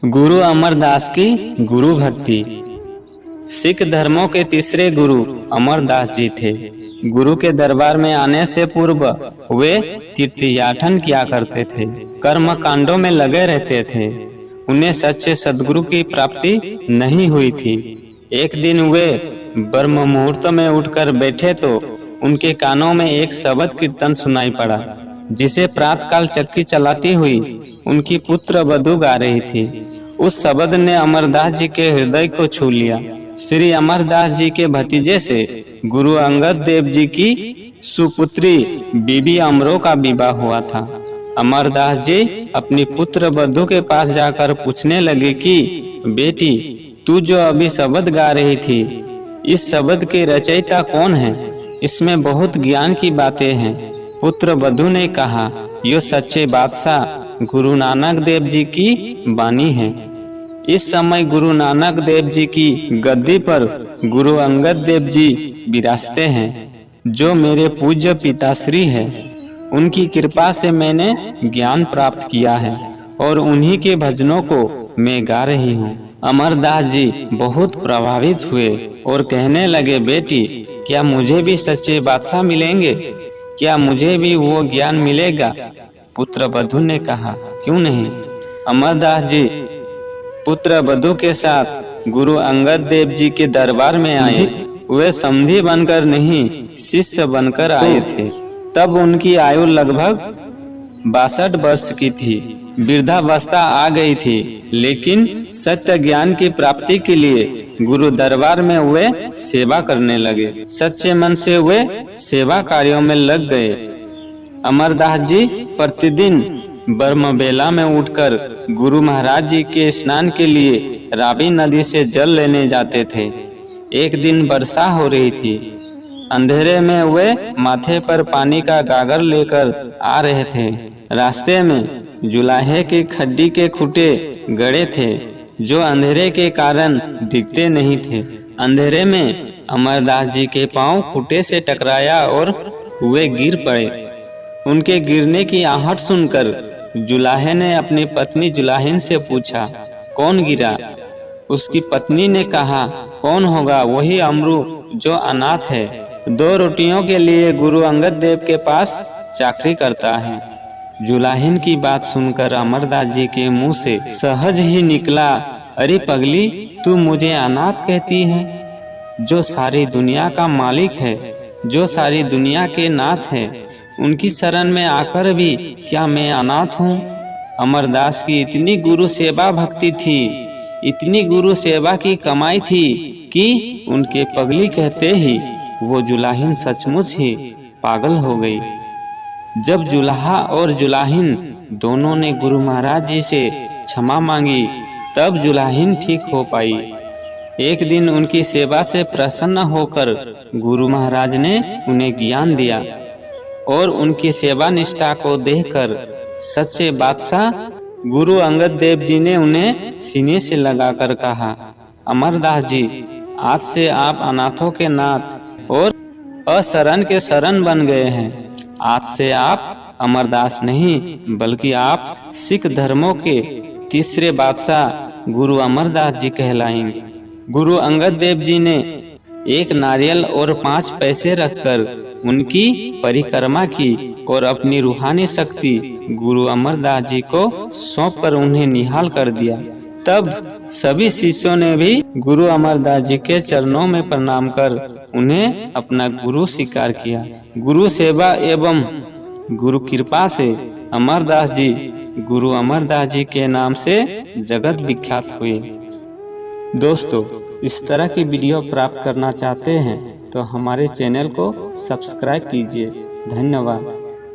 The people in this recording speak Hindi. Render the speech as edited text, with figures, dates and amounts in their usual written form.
गुरु अमरदास की गुरु भक्ति। सिख धर्मों के तीसरे गुरु अमरदास जी थे। गुरु के दरबार में आने से पूर्व वे तीर्थयाटन किया करते थे, कर्म कांडों में लगे रहते थे। उन्हें सच्चे सदगुरु की प्राप्ति नहीं हुई थी। एक दिन वे ब्रह्म मुहूर्त में उठकर बैठे तो उनके कानों में एक शब्द कीर्तन सुनाई पड़ा, जिसे प्रातःकाल चक्की चलाती हुई उनकी पुत्र वधू गा रही थी। उस शब्द ने अमरदास जी के हृदय को छू लिया। श्री अमरदास जी के भतीजे से गुरु अंगद देव जी की सुपुत्री बीबी अमरो का विवाह हुआ था। अमरदास जी अपनी पुत्र वधू के पास जाकर पूछने लगे कि बेटी, तू जो अभी शब्द गा रही थी, इस शब्द के रचयिता कौन है? इसमें बहुत ज्ञान की बातें हैं। पुत्र वधू ने कहा, यो सच्चे बादशाह गुरु नानक देव जी की वाणी है। इस समय गुरु नानक देव जी की गद्दी पर गुरु अंगद देव जी विराजते हैं, जो मेरे पूज्य पिताश्री है। उनकी कृपा से मैंने ज्ञान प्राप्त किया है और उन्हीं के भजनों को मैं गा रही हूँ। अमरदास जी बहुत प्रभावित हुए और कहने लगे, बेटी, क्या मुझे भी सच्चे बादशाह मिलेंगे? क्या मुझे भी वो ज्ञान मिलेगा? पुत्र वधू ने कहा, क्यों नहीं। अमरदास जी पुत्र वधू के साथ गुरु अंगद देव जी के दरबार में आए। वे समधी बनकर नहीं, शिष्य बनकर आए थे। तब उनकी आयु लगभग 62 वर्ष की थी। वृद्धावस्था आ गई थी, लेकिन सत्य ज्ञान की प्राप्ति के लिए गुरु दरबार में वे सेवा करने लगे। सच्चे मन से वे सेवा कार्यों में लग गए। अमरदास जी प्रतिदिन ब्रह्म बेला में उठकर गुरु महाराज जी के स्नान के लिए रावी नदी से जल लेने जाते थे। एक दिन वर्षा हो रही थी। अंधेरे में वे माथे पर पानी का गागर लेकर आ रहे थे। रास्ते में जुलाहे की खड्डी के खूंटे गड़े थे, जो अंधेरे के कारण दिखते नहीं थे। अंधेरे में अमरदास जी के पांव खूंटे से टकराया और वे गिर पड़े। उनके गिरने की आहट सुनकर जुलाहे ने अपनी पत्नी जुलाहिन से पूछा, कौन गिरा? उसकी पत्नी ने कहा, कौन होगा? वही अमरू, जो अनाथ है, 2 रोटियों के लिए गुरु अंगद देव के पास चाकरी करता है। जुलाहिन की बात सुनकर अमरदास जी के मुंह से सहज ही निकला, अरे पगली, तू मुझे अनाथ कहती है? जो सारी दुनिया का मालिक है, जो सारी दुनिया के नाथ है, उनकी शरण में आकर भी क्या मैं अनाथ हूँ? अमरदास की इतनी गुरु सेवा भक्ति थी, इतनी गुरु सेवा की कमाई थी कि उनके पगली कहते ही वो जुलाहिन सचमुच ही पागल हो गई। जब जुलाहा और जुलाहिन दोनों ने गुरु महाराज जी से क्षमा मांगी, तब जुलाहिन ठीक हो पाई। एक दिन उनकी सेवा से प्रसन्न होकर गुरु महाराज ने उन्हें ज्ञान दिया और उनकी सेवा निष्ठा को देखकर सच्चे बादशाह गुरु अंगद देव जी ने उन्हें सीने से लगाकर कहा, अमरदास जी, आज से आप अनाथों के नाथ और अशरण के शरण बन गए हैं। आज से आप अमरदास नहीं, बल्कि आप सिख धर्मों के तीसरे बादशाह गुरु अमरदास जी कहलाएंगे। गुरु अंगद देव जी ने एक नारियल और 5 पैसे रखकर उनकी परिक्रमा की और अपनी रूहानी शक्ति गुरु अमरदास जी को सौंपकर उन्हें निहाल कर दिया। तब सभी शिष्यों ने भी गुरु अमरदास जी के चरणों में प्रणाम कर उन्हें अपना गुरु स्वीकार किया। गुरु सेवा एवं गुरु कृपा से अमरदास जी गुरु अमरदास जी के नाम से जगत विख्यात हुए। दोस्तों, इस तरह की वीडियो प्राप्त करना चाहते हैं तो हमारे चैनल को सब्सक्राइब कीजिए। धन्यवाद।